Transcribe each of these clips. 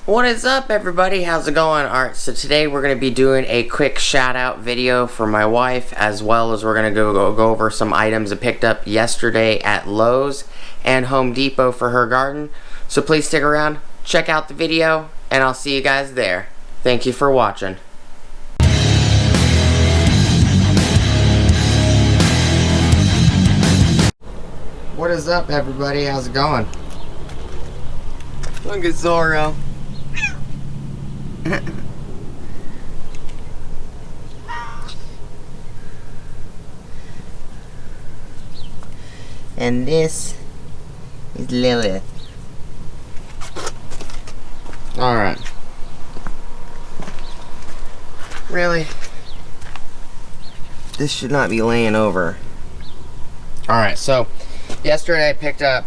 What is up, everybody? How's it going? Alright, so today we're going to be doing a quick shout out video for my wife, as well as we're going to go over some items I picked up yesterday at Lowe's and Home Depot for her garden. So please stick around, check out the video, and I'll see you guys there. Thank you for watching. What is up, everybody? How's it going? Look at Zorro. And this is Lilith. Alright. Really? This should not be laying over. Alright, so yesterday I picked up,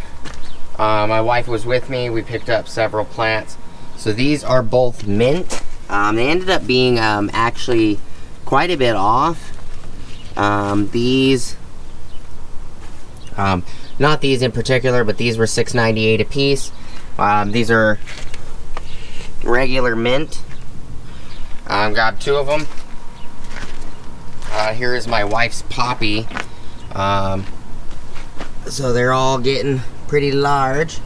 my wife was with me, we picked up several plants. So these are both mint. They ended up being actually quite a bit off. These, not these in particular, but these were $6.98 a piece. These are regular mint. Got two of them. Here is my wife's poppy. So they're all getting pretty large.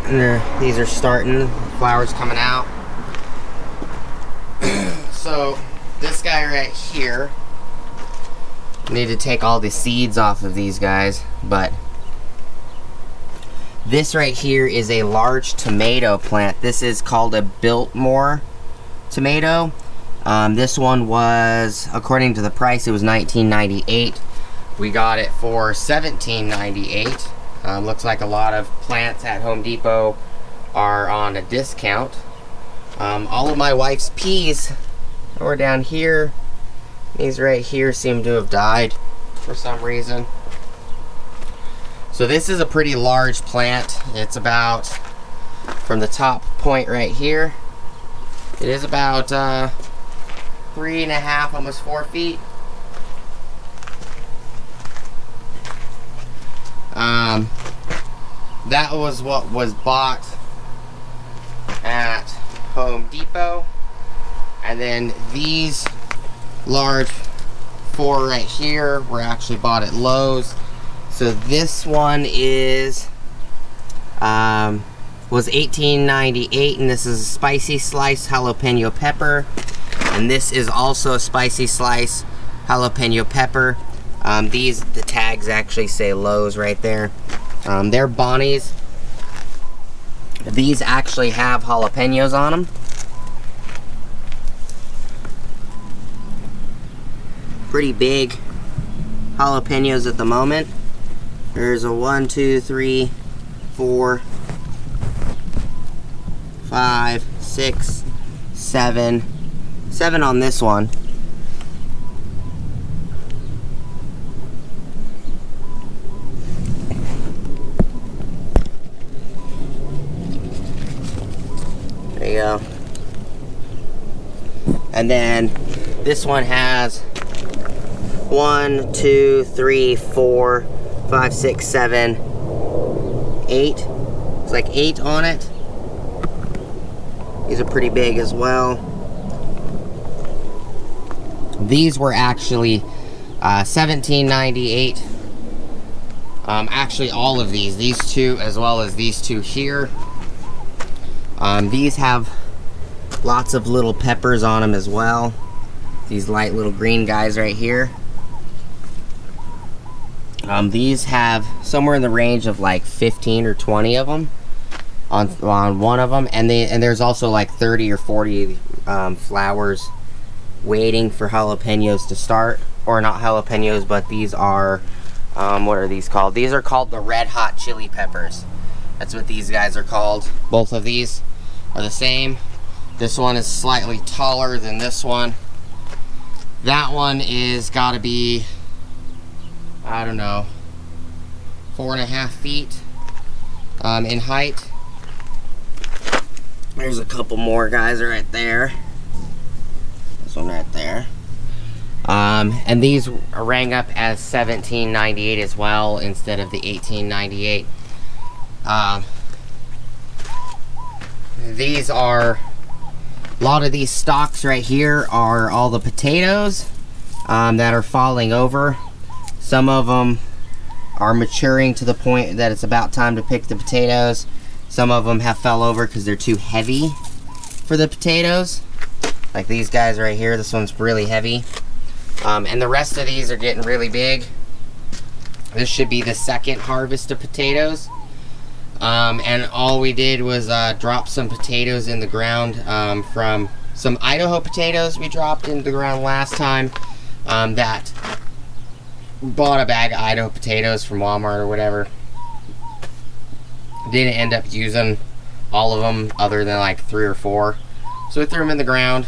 And these are starting, flowers coming out. So this guy right here, need to take all the seeds off of these guys, but this right here is a large tomato plant. This is called a Biltmore Tomato. This one was, according to the price, it was $19.98. We got it for $17.98. Looks like a lot of plants at Home Depot are on a discount. All of my wife's peas were down here. These right here seem to have died for some reason. So this is a pretty large plant. It's about, from the top point right here, it is about 3.5, almost 4 feet. That was what was bought at Home Depot, and then these large 4 right here were actually bought at Lowe's. So this one is was $18.98, and this is a spicy sliced jalapeno pepper, and this is also a spicy slice jalapeno pepper. The tags actually say Lowe's right there. They're Bonnie's. These actually have jalapenos on them. Pretty big jalapenos at the moment. There's a 1, 2, 3, 4, 5, 6, 7. 7 on this one. There you go. And then this one has 1, 2, 3, 4, 5, 6, 7, 8. It's like 8 on it. These are pretty big as well. These were actually $17.98. Actually, all of these two as well as these two here. These have lots of little peppers on them as well. These light little green guys right here. These have somewhere in the range of like 15 or 20 of them on one of them, and there's also like 30 or 40 flowers waiting for jalapenos to start, or not jalapenos, but these are what are these called? These are called the red hot chili peppers. That's what these guys are called. Both of these are the same. This one is slightly taller than this one. That one is gotta be, I don't know, 4.5 feet in height. There's a couple more guys right there. This one right there. And these rang up as $17.98 as well, instead of the $18.98. these are, a lot of these stalks right here are all the potatoes that are falling over. Some of them are maturing to the point that it's about time to pick the potatoes. Some of them have fell over because they're too heavy for the potatoes. Like these guys right here, this one's really heavy. And the rest of these are getting really big. This should be the second harvest of potatoes. And all we did was drop some potatoes in the ground from some Idaho potatoes we dropped into the ground last time. That bought a bag of Idaho potatoes from Walmart or whatever. Didn't end up using all of them other than like 3 or 4. So we threw them in the ground.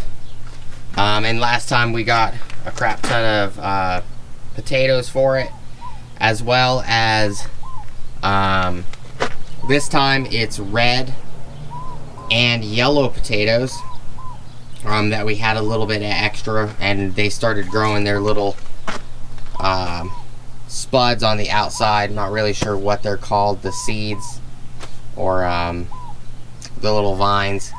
And last time we got a crap ton of potatoes for it, as well as this time it's red and yellow potatoes that we had a little bit of extra, and they started growing their little spuds on the outside. I'm not really sure what they're called, the seeds or the little vines.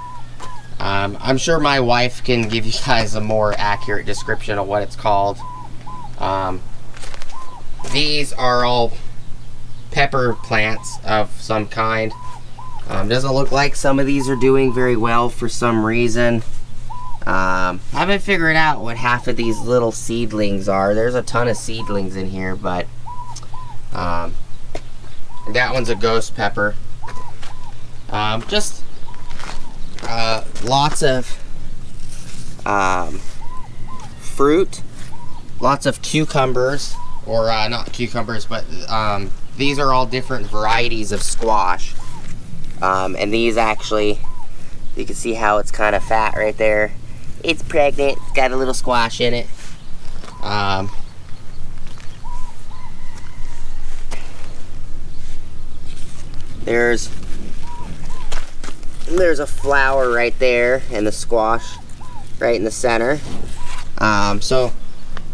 I'm sure my wife can give you guys a more accurate description of what it's called. These are all pepper plants of some kind. Doesn't look like some of these are doing very well for some reason. Haven't figured out what half of these little seedlings are. There's a ton of seedlings in here, but that one's a ghost pepper. Just lots of fruit, lots of cucumbers, or not cucumbers, but these are all different varieties of squash. And these actually, you can see how it's kind of fat right there. It's pregnant, it's got a little squash in it. There's a flower right there, and the squash right in the center. So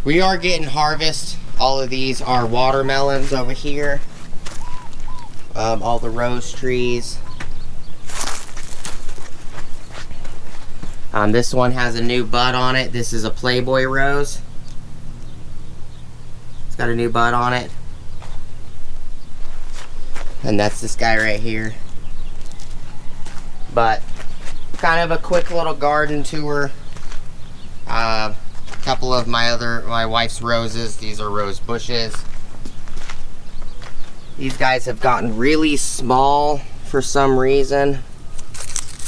we are getting harvest. All of these are watermelons over here. All the rose trees. This one has a new bud on it. This is a Playboy rose. It's got a new bud on it. And that's this guy right here. But kind of a quick little garden tour. A couple of my wife's roses. These are rose bushes. These guys have gotten really small for some reason.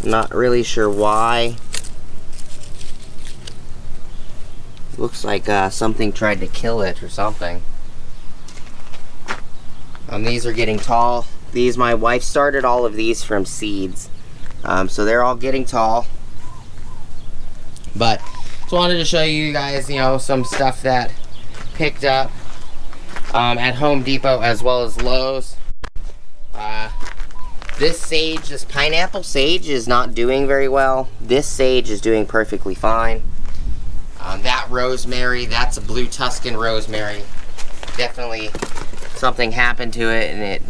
I'm not really sure why. Looks like something tried to kill it or something. These are getting tall. These, my wife started all of these from seeds. So they're all getting tall. But just wanted to show you guys, you know, some stuff that picked up at Home Depot as well as Lowe's. This sage, this pineapple sage, is not doing very well. This sage is doing perfectly fine. That rosemary, that's a blue Tuscan rosemary. Definitely something happened to it, and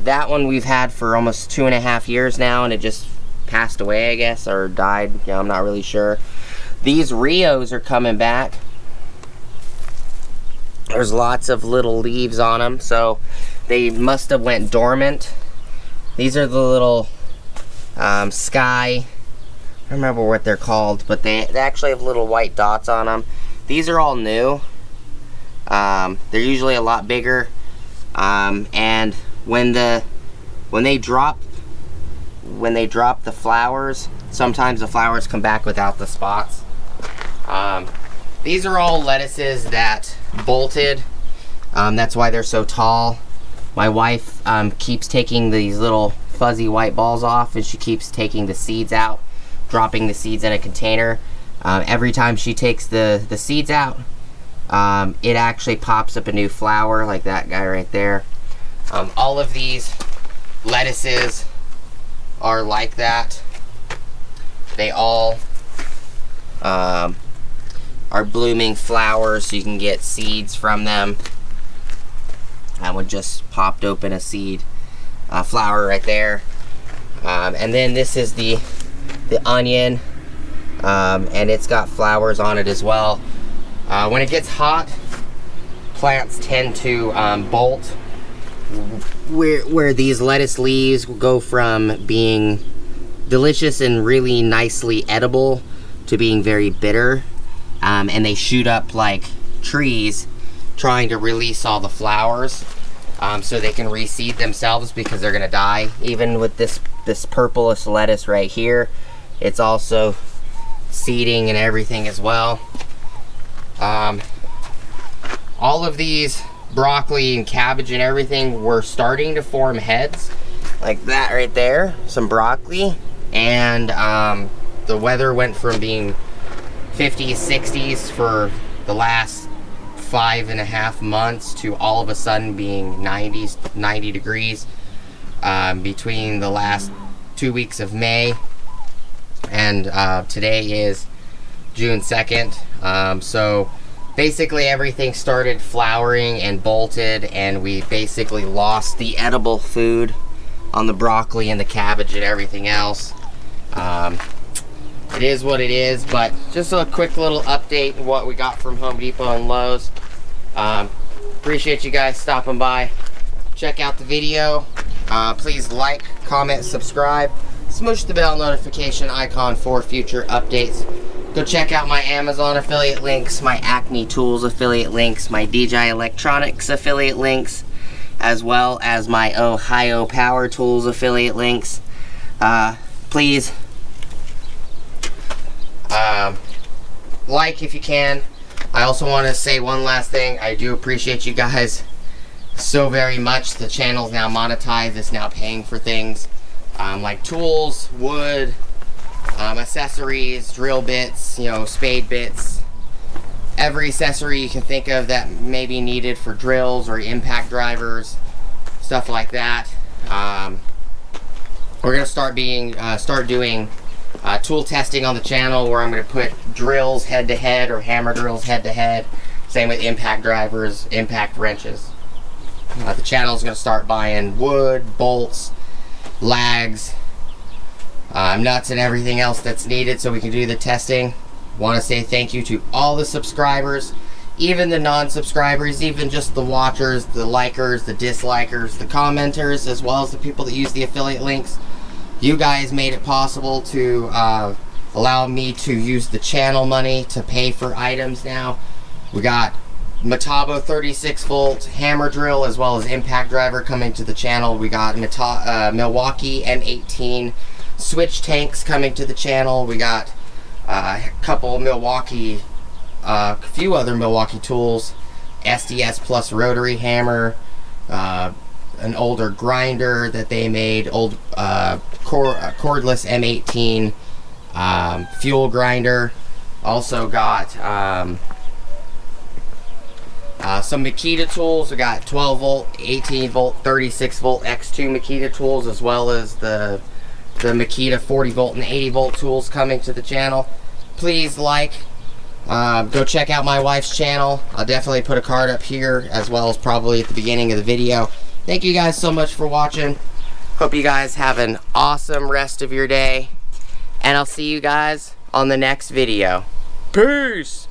that one we've had for almost 2.5 years now, and it just passed away, I guess, or died. You know, I'm not really sure. These Rios are coming back. There's lots of little leaves on them, so they must have went dormant. These are the little sky, I don't remember what they're called, but they actually have little white dots on them. These are all new. They're usually a lot bigger, and when they drop the flowers, sometimes the flowers come back without the spots. These are all lettuces that bolted. That's why they're so tall. My wife keeps taking these little fuzzy white balls off, and she keeps taking the seeds out, dropping the seeds in a container. Every time she takes the seeds out, it actually pops up a new flower, like that guy right there. All of these lettuces are like that. They all are blooming flowers, so you can get seeds from them. That one just popped open a seed flower right there. And then this is the onion, and it's got flowers on it as well. When it gets hot, plants tend to bolt, where these lettuce leaves go from being delicious and really nicely edible to being very bitter, and they shoot up like trees trying to release all the flowers, so they can reseed themselves, because they're gonna die. Even with this purplish lettuce right here, it's also seeding and everything as well. All of these broccoli and cabbage and everything were starting to form heads like that right there, some broccoli, and the weather went from being 50s, 60s for the last 5.5 months to all of a sudden being 90 degrees between the last 2 weeks of May, and today is June 2nd. So basically everything started flowering and bolted, and we basically lost the edible food on the broccoli and the cabbage and everything else. It is what it is, but just a quick little update on what we got from Home Depot and Lowe's. Appreciate you guys stopping by. Check out the video. Please like, comment, subscribe. Smush the bell notification icon for future updates. Go check out my Amazon affiliate links, my Acme Tools affiliate links, my DJI Electronics affiliate links, as well as my Ohio Power Tools affiliate links. Please like if you can. I also want to say one last thing. I do appreciate you guys so very much. The channel's now monetized. It's now paying for things like tools, wood, accessories, drill bits, you know, spade bits, every accessory you can think of that may be needed for drills or impact drivers, stuff like that. We're gonna start doing tool testing on the channel, where I'm going to put drills head to head or hammer drills head to head. Same with impact drivers, impact wrenches. The channel is going to start buying wood, bolts, lags, nuts, and everything else that's needed so we can do the testing. Want to say thank you to all the subscribers, even the non-subscribers, even just the watchers, the likers, the dislikers, the commenters, as well as the people that use the affiliate links. You guys made it possible to allow me to use the channel money to pay for items now. We got Metabo 36 volt hammer drill as well as impact driver coming to the channel. We got Milwaukee M18 switch tanks coming to the channel. We got a couple Milwaukee, a few other Milwaukee tools, SDS plus rotary hammer, an older grinder that they made, old cordless M18 fuel grinder. Also got some Makita tools. We got 12 volt, 18 volt, 36 volt X2 Makita tools, as well as the Makita 40 volt and 80 volt tools coming to the channel. Please go check out my wife's channel. I'll definitely put a card up here, as well as probably at the beginning of the video. Thank you guys so much for watching. Hope you guys have an awesome rest of your day, and I'll see you guys on the next video. Peace!